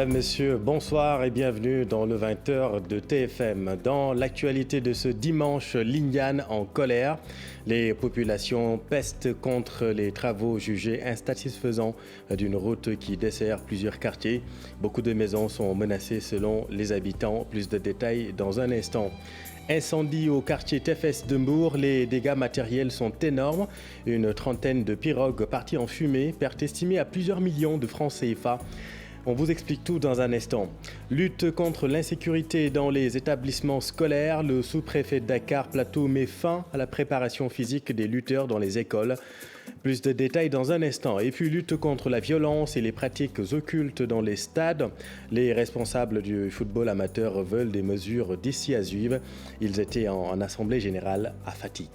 Mesdames, Messieurs, bonsoir et bienvenue dans le 20h de TFM. Dans l'actualité de ce dimanche, Lignane en colère. Les populations pestent contre les travaux jugés insatisfaisants d'une route qui dessert plusieurs quartiers. Beaucoup de maisons sont menacées selon les habitants. Plus de détails dans un instant. Incendie au quartier Tefes de Mbour, les dégâts matériels sont énormes. Une trentaine de pirogues parties en fumée, perte estimée à plusieurs millions de francs CFA. On vous explique tout dans un instant. Lutte contre l'insécurité dans les établissements scolaires. Le sous-préfet de Dakar Plateau met fin à la préparation physique des lutteurs dans les écoles. Plus de détails dans un instant. Et puis lutte contre la violence et les pratiques occultes dans les stades. Les responsables du football amateur veulent des mesures d'ici à suivre. Ils étaient en assemblée générale à Fatick.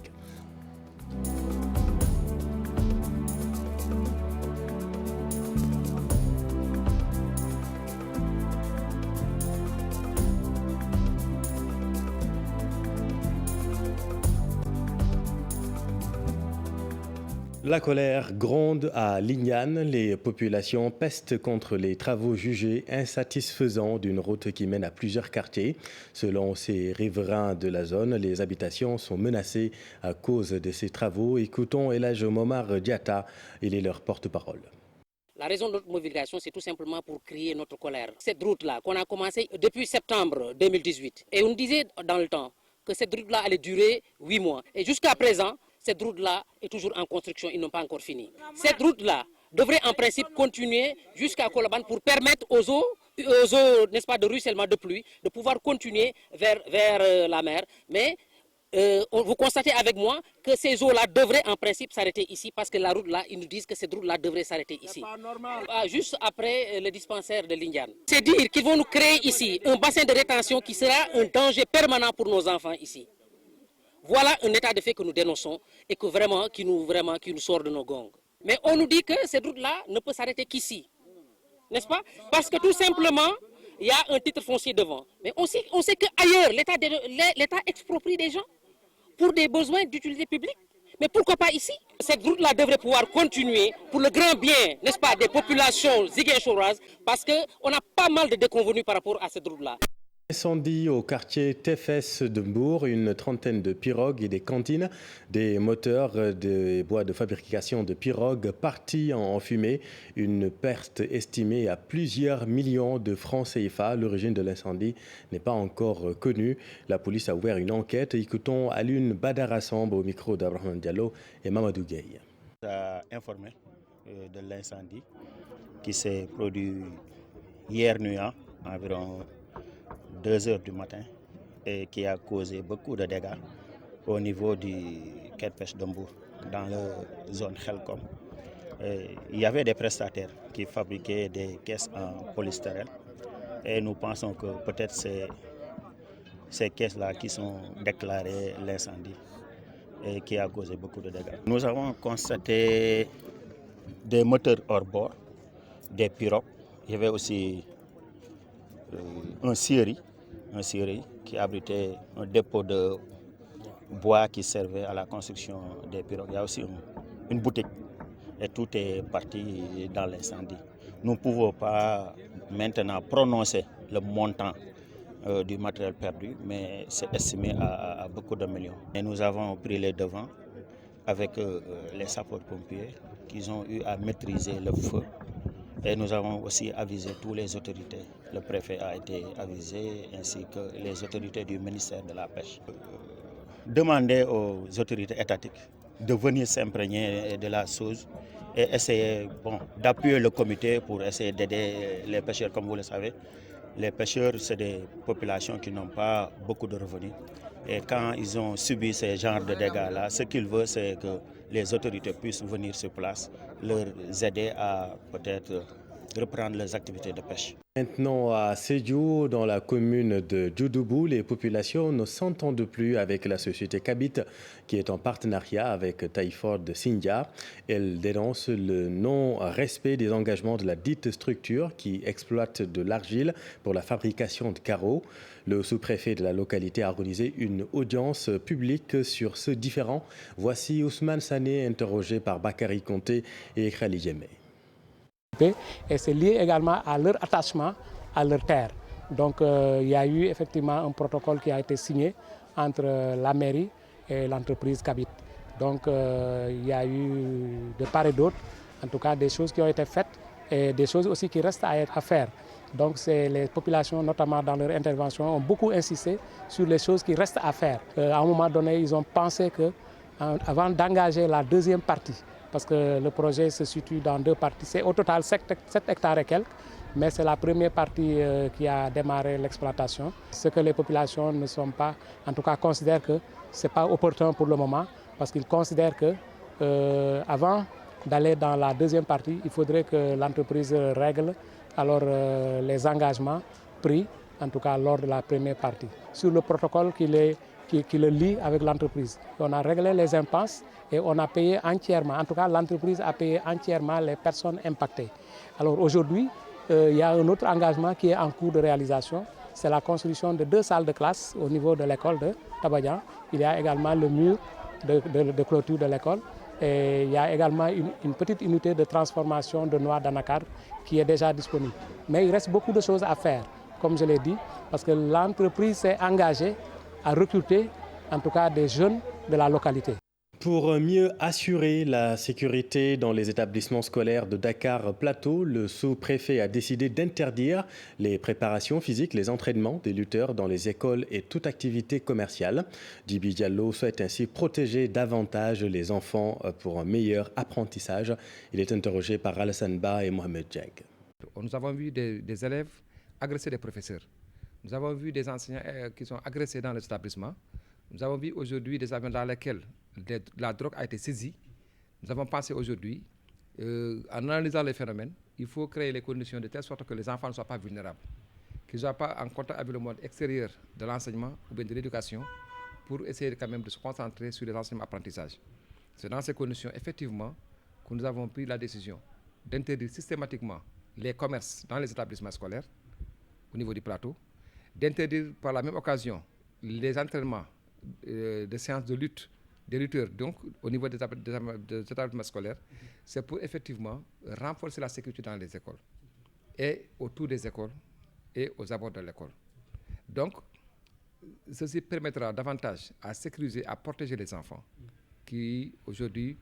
La colère gronde à Lignane. Les populations pestent contre les travaux jugés insatisfaisants d'une route qui mène à plusieurs quartiers. Selon ces riverains de la zone, les habitations sont menacées à cause de ces travaux. Écoutons El Hadj Momar Diatta, il est leur porte-parole. La raison de notre mobilisation, c'est tout simplement pour crier notre colère. Cette route-là, qu'on a commencé depuis septembre 2018, et on disait dans le temps que cette route-là allait durer 8 mois. Et jusqu'à présent, cette route-là est toujours en construction, ils n'ont pas encore fini. Cette route-là devrait en principe continuer jusqu'à Colobane pour permettre aux eaux, n'est-ce pas, de ruissellement de pluie, de pouvoir continuer vers la mer. Mais vous constatez avec moi que ces eaux-là devraient en principe s'arrêter ici parce que la route-là, ils nous disent que cette route-là devrait s'arrêter ici. Juste après le dispensaire de Lignane. C'est dire qu'ils vont nous créer ici un bassin de rétention qui sera un danger permanent pour nos enfants ici. Voilà un état de fait que nous dénonçons et qui nous sort de nos gongs. Mais on nous dit que cette route-là ne peut s'arrêter qu'ici, n'est-ce pas? Parce que tout simplement, il y a un titre foncier devant. Mais on sait qu'ailleurs, l'État exproprie des gens pour des besoins d'utilité publique. Mais pourquoi pas ici? Cette route-là devrait pouvoir continuer pour le grand bien, n'est-ce pas, des populations ziguinchoroises, parce qu'on a pas mal de déconvenus par rapport à cette route-là. Incendie au quartier Tefes de Mbour, une trentaine de pirogues et des cantines, des moteurs, des bois de fabrication de pirogues partis en fumée, une perte estimée à plusieurs millions de francs CFA. L'origine de l'incendie n'est pas encore connue. La police a ouvert une enquête. Écoutons Alioune Badara Samb au micro d'Abraham Diallo et Mamadou Gueye. On a informé de l'incendie qui s'est produit hier nuit environ 2 heures du matin et qui a causé beaucoup de dégâts au niveau du quai de pêche de Mbour, dans la zone Khelcom. Il y avait des prestataires qui fabriquaient des caisses en polystyrène et nous pensons que peut-être c'est ces caisses-là qui sont déclarées l'incendie et qui a causé beaucoup de dégâts. Nous avons constaté des moteurs hors bord, des pirogues. Il y avait aussi un scierie qui abritait un dépôt de bois qui servait à la construction des pirogues. Il y a aussi une boutique et tout est parti dans l'incendie. Nous ne pouvons pas maintenant prononcer le montant du matériel perdu, mais c'est estimé à beaucoup de millions. Et nous avons pris les devants avec les sapeurs-pompiers qui ont eu à maîtriser le feu. Et nous avons aussi avisé toutes les autorités. Le préfet a été avisé ainsi que les autorités du ministère de la Pêche. Demander aux autorités étatiques de venir s'imprégner de la chose et essayer d'appuyer le comité pour essayer d'aider les pêcheurs. Comme vous le savez, les pêcheurs, c'est des populations qui n'ont pas beaucoup de revenus. Et quand ils ont subi ce genre de dégâts-là, ce qu'ils veulent, c'est que les autorités puissent venir sur place, leur aider à peut-être reprendre les activités de pêche. Maintenant à Sédhiou, dans la commune de Djoudoubou, les populations ne s'entendent plus avec la société Kabit qui est en partenariat avec Taiford de Sindia. Elle dénonce le non-respect des engagements de la dite structure qui exploite de l'argile pour la fabrication de carreaux. Le sous-préfet de la localité a organisé une audience publique sur ce différend. Voici Ousmane Sané interrogé par Bakary Conté et Khali Djemé. Et c'est lié également à leur attachement à leur terre. Donc il y a eu effectivement un protocole qui a été signé entre la mairie et l'entreprise Cabit. Donc il y a eu de part et d'autre, en tout cas des choses qui ont été faites et des choses aussi qui restent à faire. Donc les populations, notamment dans leur intervention, ont beaucoup insisté sur les choses qui restent à faire. À un moment donné, ils ont pensé que avant d'engager la deuxième partie, parce que le projet se situe dans deux parties, c'est au total 7 hectares et quelques, mais c'est la première partie qui a démarré l'exploitation. Ce que les populations ne sont pas, en tout cas considèrent que ce n'est pas opportun pour le moment, parce qu'ils considèrent que avant d'aller dans la deuxième partie, il faudrait que l'entreprise règle alors les engagements pris, en tout cas lors de la première partie, sur le protocole qui le lie avec l'entreprise. On a réglé les impasses et on a payé entièrement, en tout cas l'entreprise a payé entièrement les personnes impactées. Alors aujourd'hui, il y a un autre engagement qui est en cours de réalisation, c'est la construction de 2 salles de classe au niveau de l'école de Tabadian. Il y a également le mur de clôture de l'école. Et il y a également une petite unité de transformation de noix d'anacarde qui est déjà disponible. Mais il reste beaucoup de choses à faire, comme je l'ai dit, parce que l'entreprise s'est engagée à recruter, en tout cas, des jeunes de la localité. Pour mieux assurer la sécurité dans les établissements scolaires de Dakar Plateau, le sous-préfet a décidé d'interdire les préparations physiques, les entraînements des lutteurs dans les écoles et toute activité commerciale. Djibi Diallo souhaite ainsi protéger davantage les enfants pour un meilleur apprentissage. Il est interrogé par Alassane Ba et Mohamed Jeg. Nous avons vu des élèves agresser des professeurs. Nous avons vu des enseignants qui sont agressés dans les établissements. Nous avons vu aujourd'hui des avions dans lesquels la drogue a été saisie. Nous avons pensé aujourd'hui, en analysant les phénomènes, il faut créer les conditions de telle sorte que les enfants ne soient pas vulnérables, qu'ils ne soient pas en contact avec le monde extérieur de l'enseignement ou bien de l'éducation pour essayer quand même de se concentrer sur les enseignements apprentissages. C'est dans ces conditions, effectivement, que nous avons pris la décision d'interdire systématiquement les commerces dans les établissements scolaires au niveau du plateau, d'interdire par la même occasion les entraînements de séances de lutte des lutteurs, donc au niveau des établissements scolaires, c'est pour effectivement renforcer la sécurité dans les écoles et autour des écoles et aux abords de l'école. Donc, ceci permettra davantage à sécuriser, à protéger les enfants qui, aujourd'hui,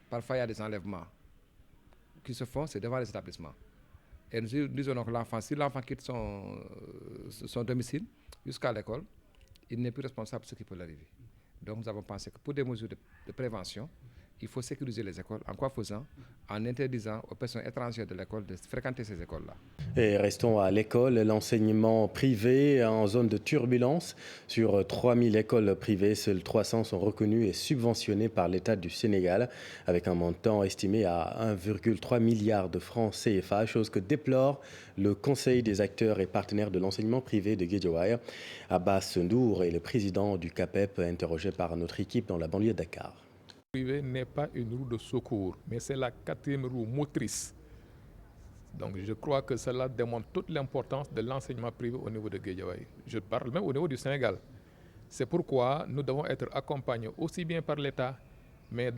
parfois il y a des enlèvements qui se font, c'est devant les établissements. Et nous disons donc l'enfant, si l'enfant quitte son domicile jusqu'à l'école, il n'est plus responsable de ce qui peut l'arriver. Donc nous avons pensé que pour des mesures de prévention, il faut sécuriser les écoles. En quoi faisant? En interdisant aux personnes étrangères de l'école de fréquenter ces écoles-là. Et restons à l'école. L'enseignement privé en zone de turbulence. Sur 3000 écoles privées, seules 300 sont reconnues et subventionnées par l'État du Sénégal, avec un montant estimé à 1,3 milliard de francs CFA, chose que déplore le Conseil des acteurs et partenaires de l'enseignement privé de Guédiawaye. Abbas Ndour est le président du CAPEP, interrogé par notre équipe dans la banlieue de Dakar. Le privé n'est pas une roue de secours, mais c'est la 4e roue motrice. Donc je crois que cela démontre toute l'importance de l'enseignement privé au niveau de Guédiawaye. Je parle même au niveau du Sénégal. C'est pourquoi nous devons être accompagnés aussi bien par l'État, mais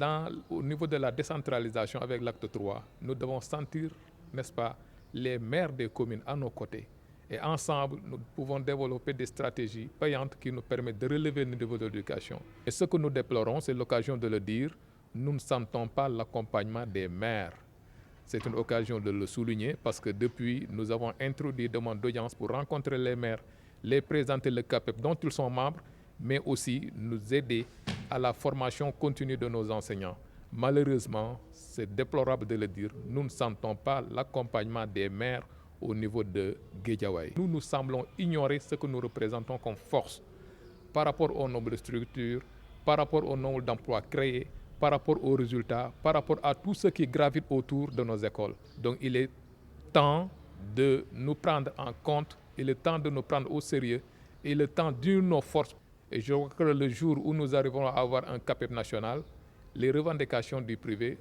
au niveau de la décentralisation avec l'acte 3, nous devons sentir, n'est-ce pas, les maires des communes à nos côtés. Et ensemble, nous pouvons développer des stratégies payantes qui nous permettent de relever le niveau de l'éducation. Et ce que nous déplorons, c'est l'occasion de le dire, nous ne sentons pas l'accompagnement des maires. C'est une occasion de le souligner parce que depuis, nous avons introduit des demandes d'audience pour rencontrer les maires, les présenter le CAPEP dont ils sont membres, mais aussi nous aider à la formation continue de nos enseignants. Malheureusement, c'est déplorable de le dire, nous ne sentons pas l'accompagnement des maires au niveau de Guédiawaye. Nous semblons ignorer ce que nous représentons comme force par rapport au nombre de structures, par rapport au nombre d'emplois créés, par rapport aux résultats, par rapport à tout ce qui gravite autour de nos écoles. Donc il est temps de nous prendre en compte, il est temps de nous prendre au sérieux, il est temps d'unir nos forces. Et je crois que le jour où nous arriverons à avoir un CAPEP national, les revendications du privé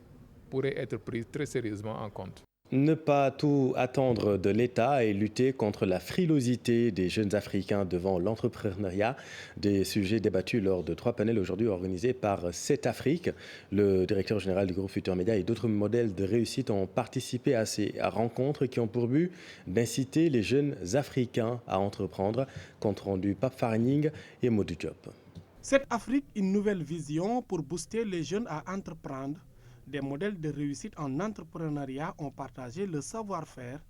pourraient être prises très sérieusement en compte. Ne pas tout attendre de l'État et lutter contre la frilosité des jeunes Africains devant l'entrepreneuriat, des sujets débattus lors de 3 panels aujourd'hui organisés par CETAFRIC. Le directeur général du groupe Futur Média et d'autres modèles de réussite ont participé à ces rencontres qui ont pour but d'inciter les jeunes Africains à entreprendre. Compte rendu Pape Farning et Modou Diop. CETAFRIC, une nouvelle vision pour booster les jeunes à entreprendre. Des modèles de réussite en entrepreneuriat ont partagé le savoir-faire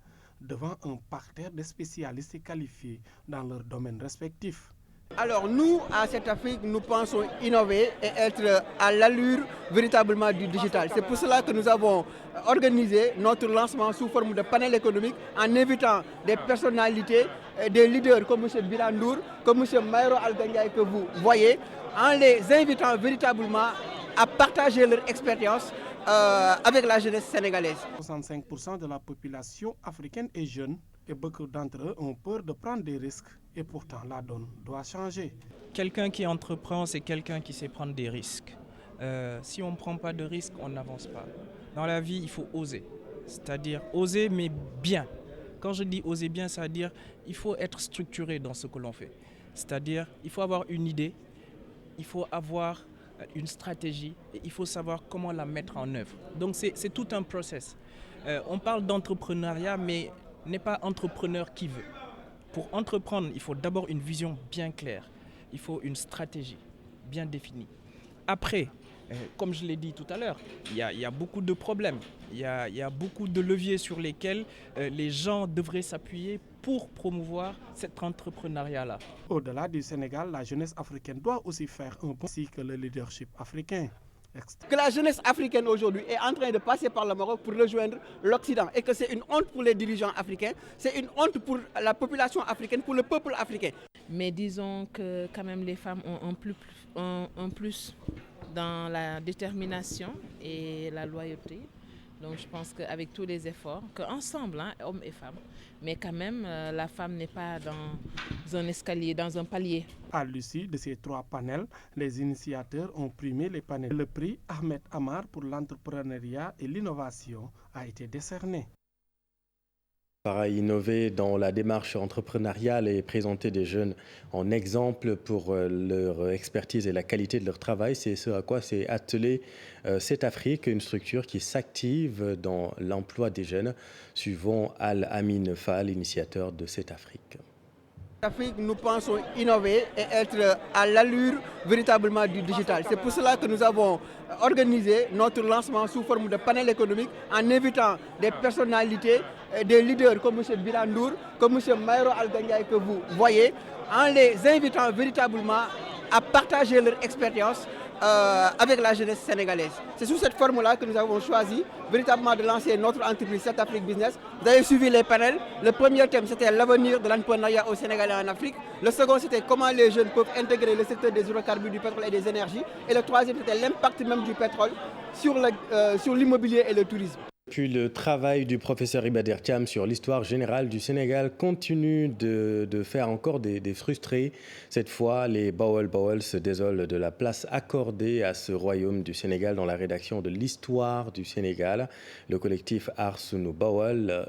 devant un parterre de spécialistes qualifiés dans leurs domaines respectifs. Alors nous, à CETAFRIC, nous pensons innover et être à l'allure véritablement du digital. C'est pour cela que nous avons organisé notre lancement sous forme de panel économique en invitant des personnalités, des leaders comme M. Birandour, comme M. Mayro Algangay que vous voyez, en les invitant véritablement à partager leur expérience avec la jeunesse sénégalaise. 65% de la population africaine est jeune et beaucoup d'entre eux ont peur de prendre des risques. Et pourtant, la donne doit changer. Quelqu'un qui entreprend, c'est quelqu'un qui sait prendre des risques. Si on ne prend pas de risques, on n'avance pas. Dans la vie, il faut oser. C'est-à-dire oser, mais bien. Quand je dis oser bien, ça veut dire qu'il faut être structuré dans ce que l'on fait. C'est-à-dire il faut avoir une idée, il faut avoir une stratégie et il faut savoir comment la mettre en œuvre. Donc c'est tout un process. On parle d'entrepreneuriat, mais n'est pas entrepreneur qui veut. Pour entreprendre, il faut d'abord une vision bien claire. Il faut une stratégie bien définie. Après, comme je l'ai dit tout à l'heure, il y a beaucoup de problèmes. Il y a beaucoup de leviers sur lesquels les gens devraient s'appuyer pour promouvoir cet entrepreneuriat-là. Au-delà du Sénégal, la jeunesse africaine doit aussi faire un pas, ainsi que le leadership africain. Que la jeunesse africaine aujourd'hui est en train de passer par le Maroc pour rejoindre l'Occident et que c'est une honte pour les dirigeants africains, c'est une honte pour la population africaine, pour le peuple africain. Mais disons que quand même les femmes ont un plus dans la détermination et la loyauté. Donc je pense qu'avec tous les efforts, qu'ensemble, hommes et femmes, mais quand même la femme n'est pas dans un escalier, dans un palier. À l'issue de ces 3 panels, les initiateurs ont primé les panels. Le prix Ahmed Amar pour l'entrepreneuriat et l'innovation a été décerné. Para innover dans la démarche entrepreneuriale et présenter des jeunes en exemple pour leur expertise et la qualité de leur travail, c'est ce à quoi s'est attelé CETAFRIC, une structure qui s'active dans l'emploi des jeunes, suivant Al-Amin Fall, initiateur de CETAFRIC. Nous pensons innover et être à l'allure véritablement du digital. C'est pour cela que nous avons organisé notre lancement sous forme de panel économique en invitant des personnalités, des leaders comme M. Birandour, comme M. Mayro Algangay que vous voyez, en les invitant véritablement à partager leur expérience avec la jeunesse sénégalaise. C'est sous cette forme-là que nous avons choisi véritablement de lancer notre entreprise CETAFRIC Business. Vous avez suivi les panels. Le premier thème, c'était l'avenir de l'entrepreneuriat au Sénégal et en Afrique. Le second, c'était comment les jeunes peuvent intégrer le secteur des hydrocarbures, du pétrole et des énergies. Et le troisième, c'était l'impact même du pétrole sur l'immobilier et le tourisme. Puis le travail du professeur Iba Der Thiam sur l'histoire générale du Sénégal continue de faire encore des frustrés. Cette fois, les Bawol se désolent de la place accordée à ce royaume du Sénégal dans la rédaction de l'histoire du Sénégal. Le collectif Arsunu Bawol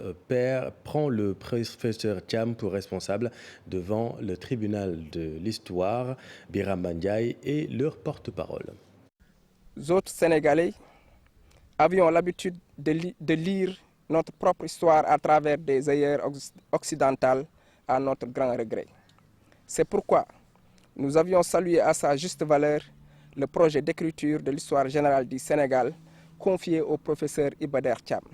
prend le professeur Thiam pour responsable devant le tribunal de l'histoire. Biram Bandiaï est leur porte-parole. Les autres Sénégalais avions l'habitude de lire notre propre histoire à travers des ailleurs occidentales à notre grand regret. C'est pourquoi nous avions salué à sa juste valeur le projet d'écriture de l'histoire générale du Sénégal confié au professeur Iba Der Thiam.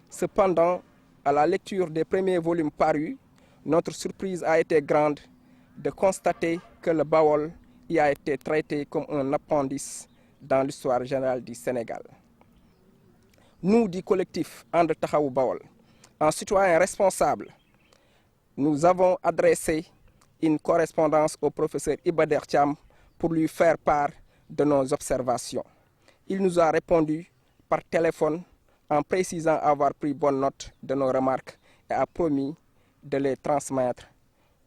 Cependant, à la lecture des premiers volumes parus, notre surprise a été grande de constater que le Bawol y a été traité comme un appendice dans l'histoire générale du Sénégal. Nous, du collectif And Taxawu Bawol, en citoyens responsables, nous avons adressé une correspondance au professeur Iba Der Thiam pour lui faire part de nos observations. Il nous a répondu par téléphone en précisant avoir pris bonne note de nos remarques et a promis de les transmettre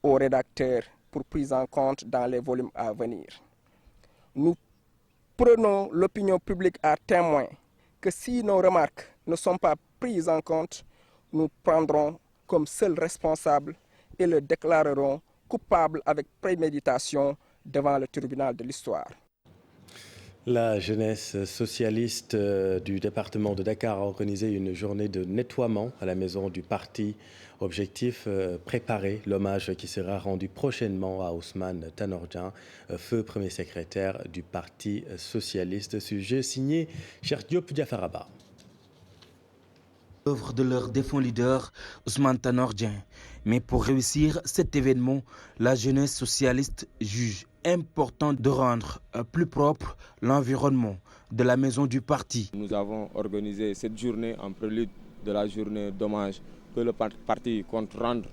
aux rédacteurs pour prise en compte dans les volumes à venir. Nous prenons l'opinion publique à témoin que si nos remarques ne sont pas prise en compte, nous prendrons comme seul responsable et le déclarerons coupable avec préméditation devant le tribunal de l'histoire. La jeunesse socialiste du département de Dakar a organisé une journée de nettoiement à la maison du parti. Objectif, préparer l'hommage qui sera rendu prochainement à Ousmane Tanor Dieng, feu premier secrétaire du parti socialiste. Sujet signé Cheikh Diop Diafaraba. Œuvre de leur défunt leader, Ousmane Tanor Dieng. Mais pour réussir cet événement, la jeunesse socialiste juge important de rendre plus propre l'environnement de la maison du parti. Nous avons organisé cette journée en prélude de la journée d'hommage que le parti compte rendre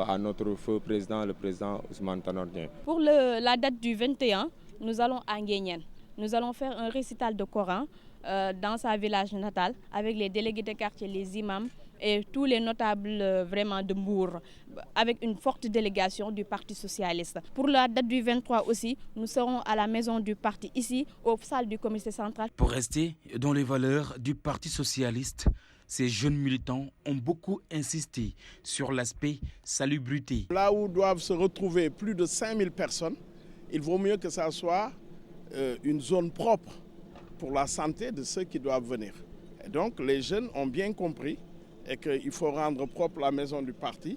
à notre feu président, le président Ousmane Tanor Dieng. Pour la date du 21, nous allons à Nguyen. Nous allons faire un récital de Coran dans sa village natale avec les délégués de quartier, les imams et tous les notables vraiment de Mbour, avec une forte délégation du Parti socialiste. Pour la date du 23 aussi, nous serons à la maison du parti ici, aux salles du comité central. Pour rester dans les valeurs du Parti socialiste, ces jeunes militants ont beaucoup insisté sur l'aspect salubrité. Là où doivent se retrouver plus de 5000 personnes, il vaut mieux que ça soit une zone propre pour la santé de ceux qui doivent venir. Et donc les jeunes ont bien compris et qu'il faut rendre propre la maison du parti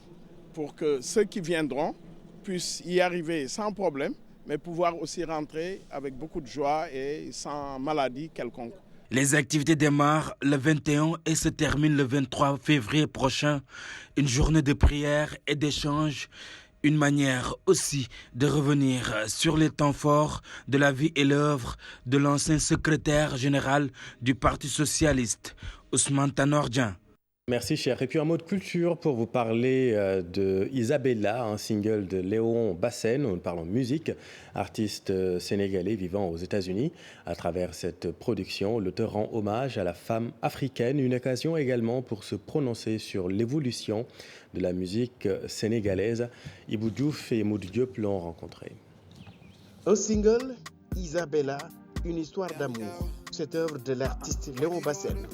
pour que ceux qui viendront puissent y arriver sans problème, mais pouvoir aussi rentrer avec beaucoup de joie et sans maladie quelconque. Les activités démarrent le 21 et se terminent le 23 février prochain. Une journée de prière et d'échange. Une manière aussi de revenir sur les temps forts de la vie et l'œuvre de l'ancien secrétaire général du Parti socialiste, Ousmane Tanor Dieng. Merci cher. Et puis un mot de culture pour vous parler de Isabella, un single de Léon Bassène. Nous parlons musique, artiste sénégalais vivant aux États-Unis. À travers cette production, l'auteur rend hommage à la femme africaine. Une occasion également pour se prononcer sur l'évolution de la musique sénégalaise. Ibou Diouf et Moudou Diop l'ont rencontré. Un single, Isabella, une histoire d'amour. Cette œuvre de l'artiste Léon Bassène.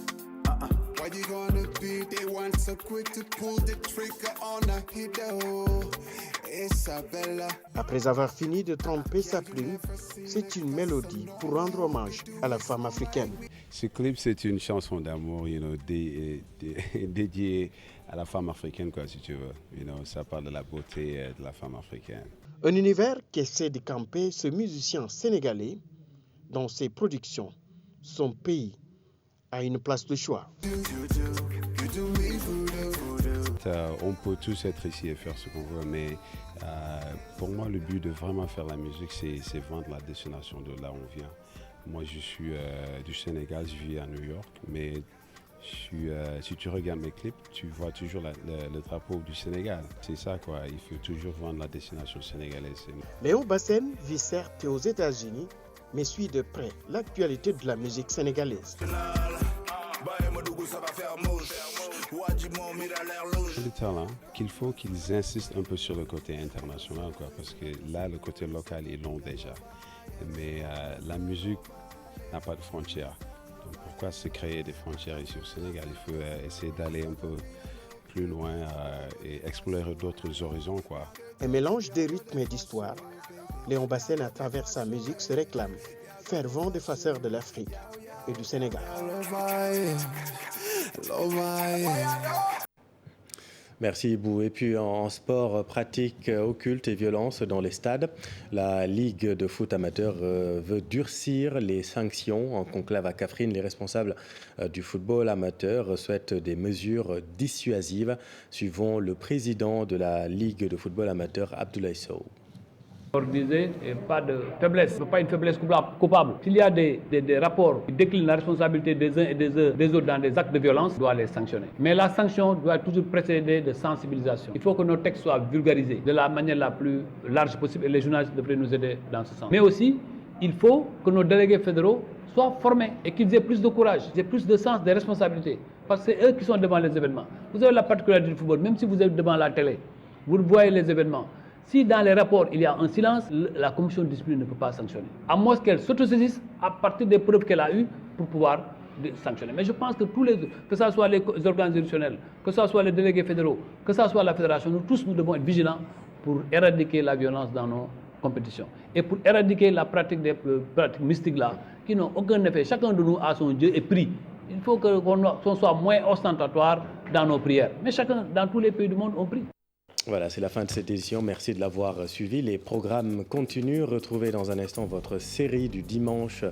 Après avoir fini de tremper sa plume, c'est une mélodie pour rendre hommage à la femme africaine. Ce clip, c'est une chanson d'amour, dédiée à la femme africaine, quoi, si tu veux. Ça parle de la beauté de la femme africaine. Un univers qui essaie de camper ce musicien sénégalais dans ses productions, son pays a une place de choix. On peut tous être ici et faire ce qu'on veut, mais pour moi, le but de vraiment faire la musique, c'est vendre la destination de là où on vient. Moi, je suis du Sénégal, je vis à New York, mais si tu regardes mes clips, tu vois toujours le drapeau du Sénégal. C'est ça, quoi. Il faut toujours vendre la destination sénégalaise. Léon Bassène vit certes aux États-Unis, mais suit de près l'actualité de la musique sénégalaise. Le talent, qu'il faut qu'ils insistent un peu sur le côté international, quoi, parce que là, le côté local est long déjà. Mais la musique n'a pas de frontières. Donc pourquoi se créer des frontières ici au Sénégal? Il faut essayer d'aller un peu plus loin et explorer d'autres horizons, quoi. Un mélange de rythmes et d'histoire. Léon Bassène, à travers sa musique, se réclame fervent défenseur de l'Afrique et du Sénégal. Merci Ibou. Et puis en sport, pratique occulte et violence dans les stades, la Ligue de foot amateur veut durcir les sanctions. En conclave à Kaffrine, les responsables du football amateur souhaitent des mesures dissuasives. Suivons le président de la Ligue de football amateur, Abdoulaye Sow. Organisé et pas de faiblesse, pas une faiblesse coupable. S'il y a des rapports qui déclinent la responsabilité des uns et des autres dans des actes de violence, on doit les sanctionner. Mais la sanction doit toujours précéder de sensibilisation. Il faut que nos textes soient vulgarisés de la manière la plus large possible et les journalistes devraient nous aider dans ce sens. Mais aussi, il faut que nos délégués fédéraux soient formés et qu'ils aient plus de courage, qu'ils aient plus de sens des responsabilités. Parce que c'est eux qui sont devant les événements. Vous avez la particularité du football, même si vous êtes devant la télé, vous voyez les événements. Si dans les rapports il y a un silence, la commission de discipline ne peut pas sanctionner. À moins qu'elle s'autosaisisse à partir des preuves qu'elle a eues pour pouvoir sanctionner. Mais je pense que que ce soit les organes juridictionnels, que ce soit les délégués fédéraux, que ce soit la fédération, nous devons être vigilants pour éradiquer la violence dans nos compétitions. Et pour éradiquer la pratique des pratiques mystiques là, qui n'ont aucun effet. Chacun de nous a son Dieu et prie. Il faut qu'on soit moins ostentatoire dans nos prières. Mais chacun, dans tous les pays du monde, on prie. Voilà, c'est la fin de cette édition. Merci de l'avoir suivi. Les programmes continuent. Retrouvez dans un instant votre série du dimanche